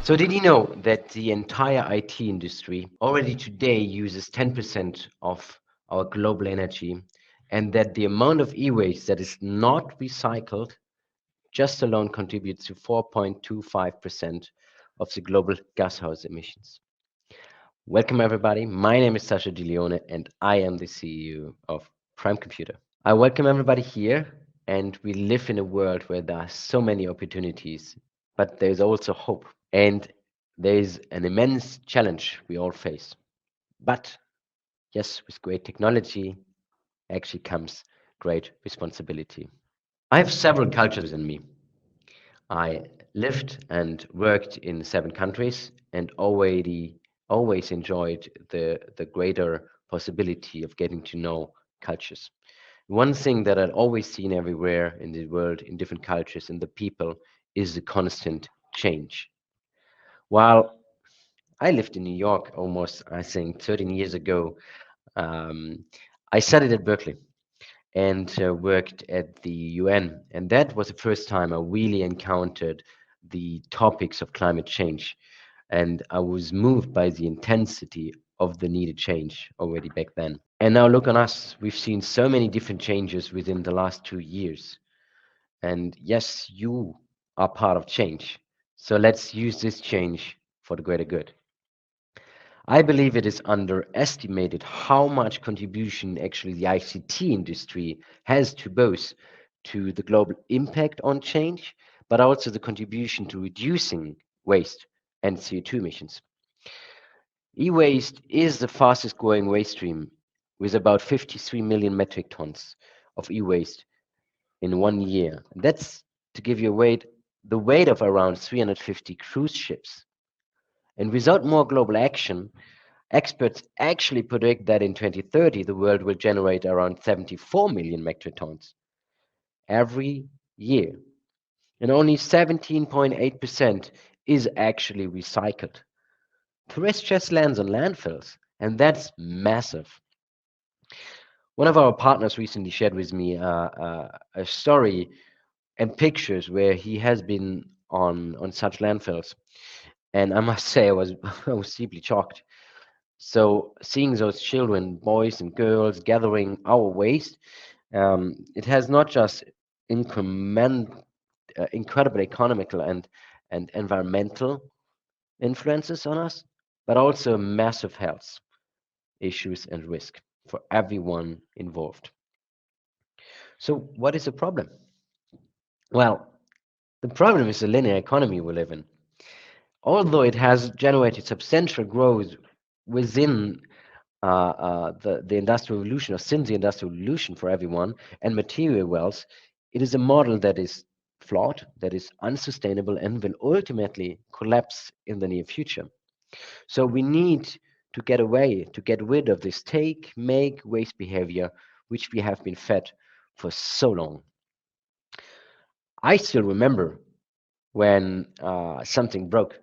So did you know that the entire IT industry already today uses 10% of our global energy, and that the amount of e-waste that is not recycled just alone contributes to 4.25% of the global gashouse emissions? Welcome everybody. My name is Sacha Ghiglione and I am the CEO of Prime Computer. I welcome everybody here, and we live in a world where there are so many opportunities, but there's also hope. And there's an immense challenge we all face. But yes, with great technology actually comes great responsibility. I have several cultures in me. I lived and worked in 7 countries and already always enjoyed the greater possibility of getting to know cultures. One thing that I'd always seen everywhere in the world, in different cultures, and the people, is the constant change. While I lived in New York almost, I think, 13 years ago. Um, I studied at Berkeley and worked at the UN, and that was the first time I really encountered the topics of climate change. And I was moved by the intensity of the needed change already back then. And now look on us. We've seen so many different changes within the last 2 years. And yes, you are part of change. So let's use this change for the greater good. I believe it is underestimated how much contribution actually the ICT industry has to both to the global impact on change, but also the contribution to reducing waste and CO2 emissions. E-waste is the fastest growing waste stream with about 53 million metric tons of e-waste in 1 year. That's to give you a weight, the weight of around 350 cruise ships. And without more global action, experts actually predict that in 2030, the world will generate around 74 million metric tons every year. And only 17.8% is actually recycled. The rest just lands on landfills, and that's massive. One of our partners recently shared with me a story and pictures where he has been on such landfills. And I must say, I was, I was deeply shocked. So seeing those children, boys and girls, gathering our waste, it has not just incredible economical and environmental influences on us, but also massive health issues and risk for everyone involved. So what is the problem? Well, the problem is the linear economy we live in. Although it has generated substantial growth within the industrial revolution, or since the industrial revolution for everyone, and material wealth, it is a model that is flawed, that is unsustainable, and will ultimately collapse in the near future. So we need to get away, to get rid of this take, make, waste behavior, which we have been fed for so long. I still remember when something broke.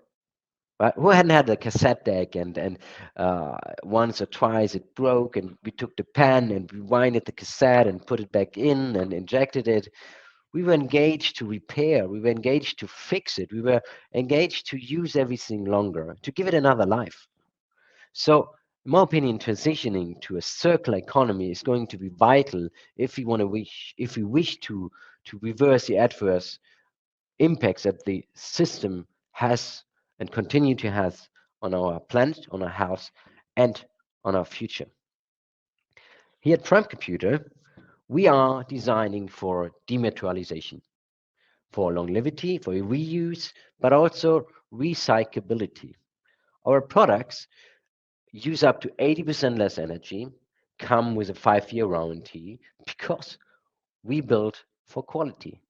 Right? Who hadn't had a cassette deck and once or twice it broke and we took the pen and rewinded the cassette and put it back in and injected it. We were engaged to repair. We were engaged to fix it. We were engaged to use everything longer, to give it another life. So, in my opinion, transitioning to a circular economy is going to be vital if we wish to reverse the adverse impacts that the system has and continue to have on our planet, on our health, and on our future. Here at Prime Computer, we are designing for dematerialization, for longevity, for reuse, but also recyclability. Our products use up to 80% less energy, come with a 5-year warranty because we build for quality.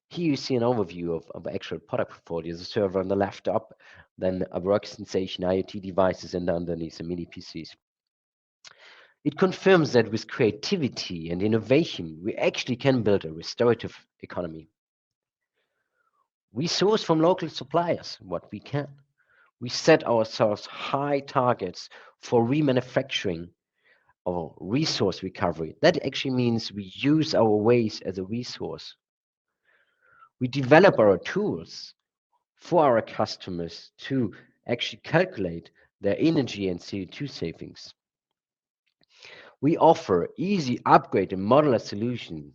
Here you see an overview of actual product portfolio. The server on the left up, then a workstation, IoT devices, and underneath the mini-PCs. It confirms that with creativity and innovation, we actually can build a restorative economy. We source from local suppliers what we can. We set ourselves high targets for remanufacturing or resource recovery. That actually means we use our waste as a resource. We develop our tools for our customers to actually calculate their energy and CO2 savings. We offer easy upgrade and modular solution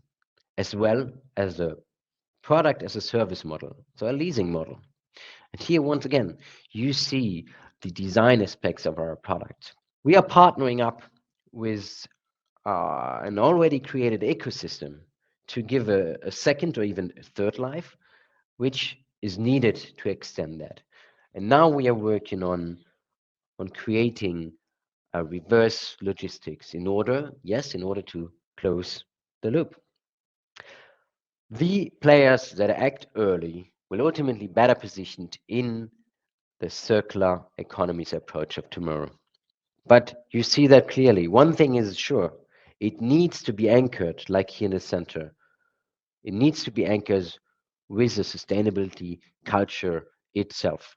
as well as a product as a service model, so a leasing model. And here, once again, you see the design aspects of our product. We are partnering up with an already created ecosystem to give a second or even a third life, which is needed to extend that. And now we are working on creating a reverse logistics in order, yes, in order to close the loop. The players that act early will ultimately better positioned in the circular economy's approach of tomorrow. But you see that clearly. One thing is sure, it needs to be anchored, like here in the center. It needs to be anchored with the sustainability culture itself.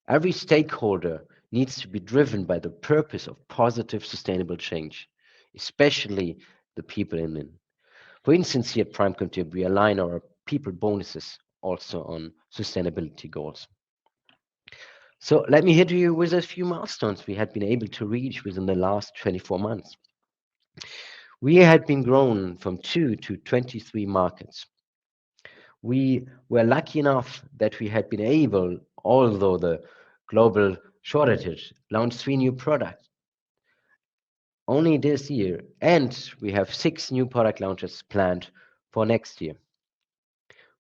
Every stakeholder needs to be driven by the purpose of positive sustainable change, especially the people in it. For instance, here at Prime Contrib, we align our people bonuses also on sustainability goals. So let me hit you with a few milestones we had been able to reach within the last 24 months. We had been grown from 2 to 23 markets. We were lucky enough that we had been able, although the global shortage, launch 3 new products only this year, and we have 6 new product launches planned for next year.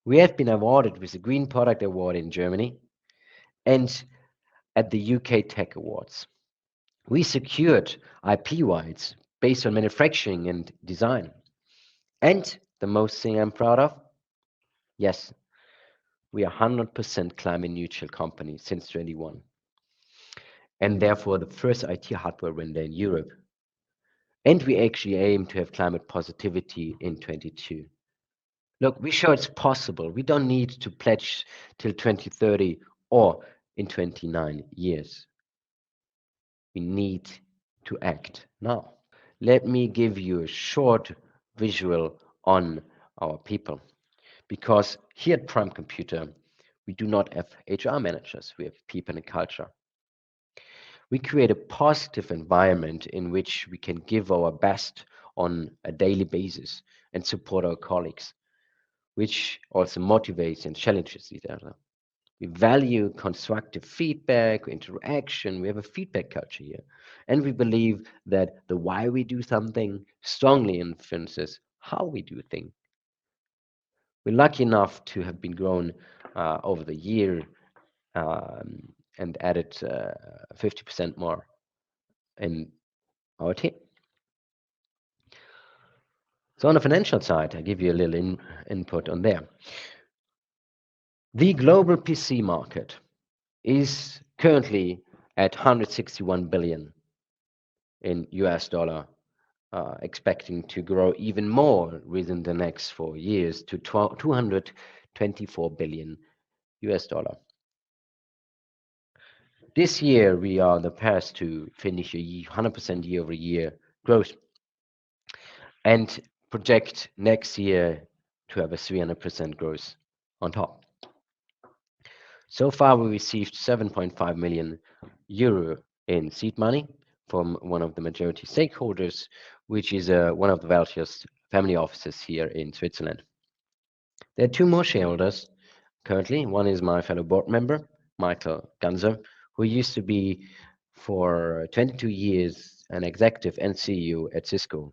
We have been awarded with the Green Product Award in Germany and at the UK Tech Awards. We secured IP rights based on manufacturing and design. And the most thing I'm proud of, yes, we are 100% climate neutral company since 21, and therefore the first IT hardware vendor in Europe. And we actually aim to have climate positivity in 22. Look, we show it's possible. We don't need to pledge till 2030 or in 29 years. We need to act now. Let me give you a short visual on our people, because here at Prime Computer, we do not have HR managers, we have people and culture. We create a positive environment in which we can give our best on a daily basis and support our colleagues, which also motivates and challenges each other. We value constructive feedback, interaction. We have a feedback culture here. And we believe that the why we do something strongly influences how we do things. We're lucky enough to have been grown over the year and added 50% more in our team. So on the financial side, I give you a little input on there. The global PC market is currently at 161 billion in US dollar, expecting to grow even more within the next 4 years to 224 billion US dollar. This year, we are on the path to finish a 100% year-over-year growth and project next year to have a 300% growth on top. So far, we received 7.5 million euro in seed money from one of the majority stakeholders, which is one of the wealthiest family offices here in Switzerland. There are 2 more shareholders currently. One is my fellow board member, Michael Ganser, who used to be for 22 years an executive and CEO at Cisco.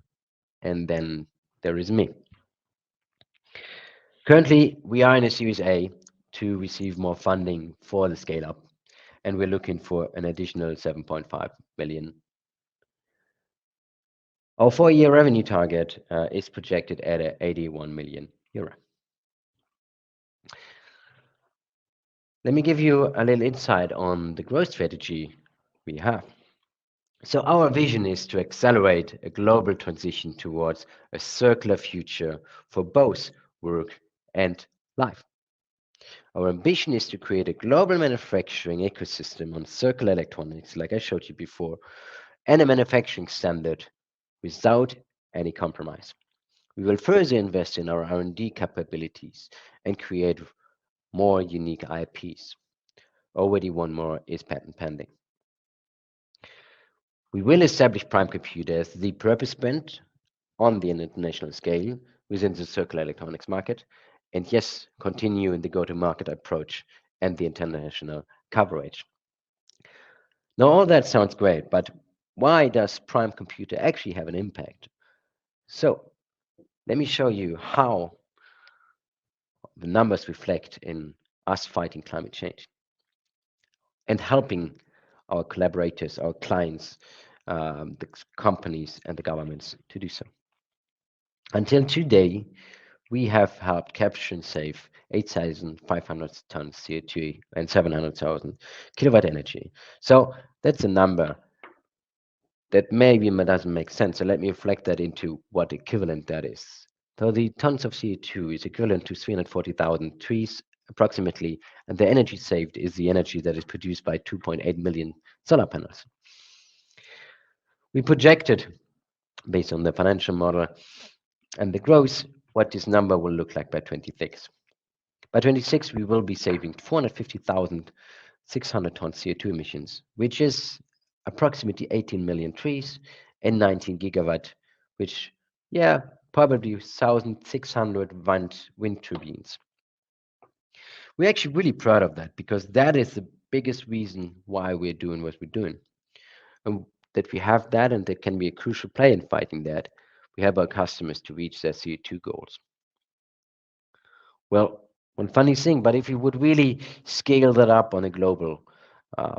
And then there is me. Currently, we are in a Series A to receive more funding for the scale up, and we're looking for an additional 7.5 million. Our 4-year revenue target is projected at 81 million euro. Let me give you a little insight on the growth strategy we have. So our vision is to accelerate a global transition towards a circular future for both work and life. Our ambition is to create a global manufacturing ecosystem on circular electronics, like I showed you before, and a manufacturing standard without any compromise. We will further invest in our R&D capabilities and create more unique IPs. Already one more is patent pending. We will establish Prime Computer as the purpose brand on the international scale within the circular electronics market, and yes, continue in the go-to-market approach and the international coverage. Now, all that sounds great, but why does Prime Computer actually have an impact? So, let me show you how the numbers reflect in us fighting climate change and helping our collaborators, our clients, the companies, and the governments to do so. Until today, we have helped capture and save 8,500 tons CO2 and 700,000 kilowatt energy. So that's a number that maybe doesn't make sense. So let me reflect that into what equivalent that is. So the tons of CO2 is equivalent to 340,000 trees approximately, and the energy saved is the energy that is produced by 2.8 million solar panels. We projected, based on the financial model and the growth, what this number will look like by 26. By 26, we will be saving 450,600 tons CO2 emissions, which is approximately 18 million trees and 19 gigawatt, which, yeah, probably 1,600 wind turbines. We're actually really proud of that because that is the biggest reason why we're doing what we're doing. And that we have that and that can be a crucial play in fighting that. We help our customers to reach their CO2 goals. Well, one funny thing, but if you would really scale that up on a global,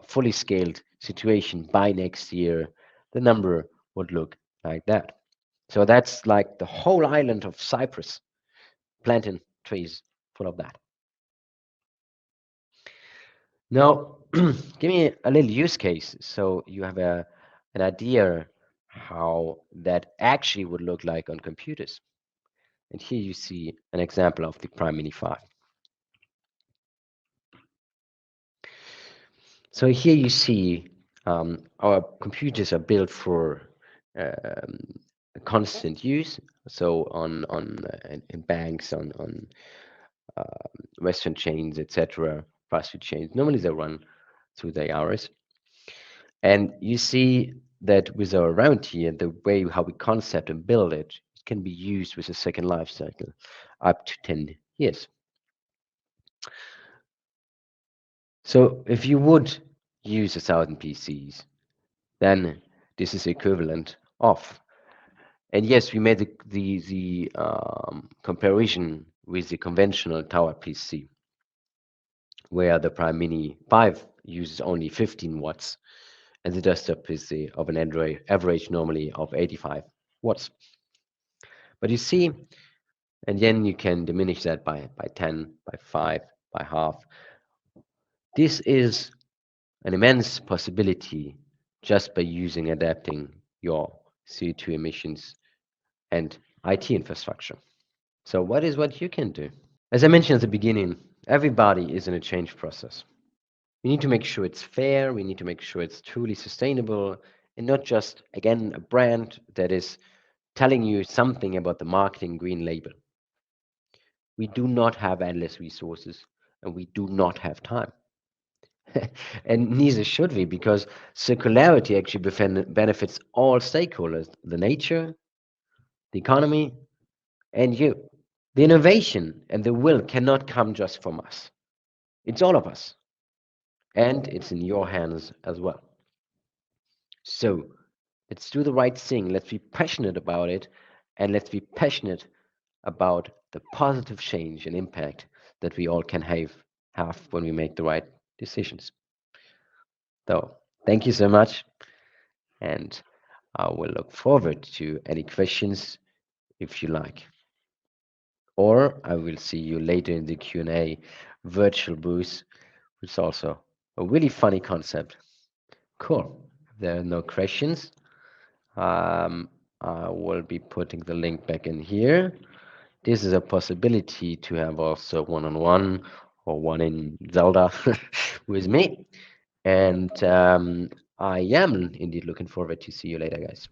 fully scaled situation by next year, the number would look like that. So that's like the whole island of Cyprus, planting trees full of that. Now, give me a little use case so you have an idea how that actually would look like on computers. And here you see an example of the Prime Mini 5. So here you see our computers are built for constant use. So in banks, on restaurant chains, etc., fast food chains. Normally they run through the hours. And you see that with our round here, the way how we concept and build it, it can be used with a second life cycle up to 10 years. So if you would use 1,000 PCs, then this is equivalent of. And yes, we made the comparison with the conventional tower PC, where the Prime Mini 5 uses only 15 watts, and the desktop PC of an Android average normally of 85 watts. But you see, and then you can diminish that by 10, by 5, by half. This is an immense possibility just by adapting your CO2 emissions and IT infrastructure. So what you can do? As I mentioned at the beginning, everybody is in a change process. We need to make sure it's fair, we need to make sure it's truly sustainable, and not just, again, a brand that is telling you something about the marketing green label. We do not have endless resources, and we do not have time. And neither should we, because circularity actually benefits all stakeholders, the nature, the economy, and you. The innovation and the will cannot come just from us. It's all of us. And it's in your hands as well. So let's do the right thing. Let's be passionate about it. And let's be passionate about the positive change and impact that we all can have when we make the right decisions. So thank you so much. And I will look forward to any questions if you like. Or I will see you later in the Q&A virtual booth, which is also a really funny concept. Cool. If there are no questions, I will be putting the link back in here. This is a possibility to have also one-on-one or one in Zelda with me. And I am indeed looking forward to see you later, guys.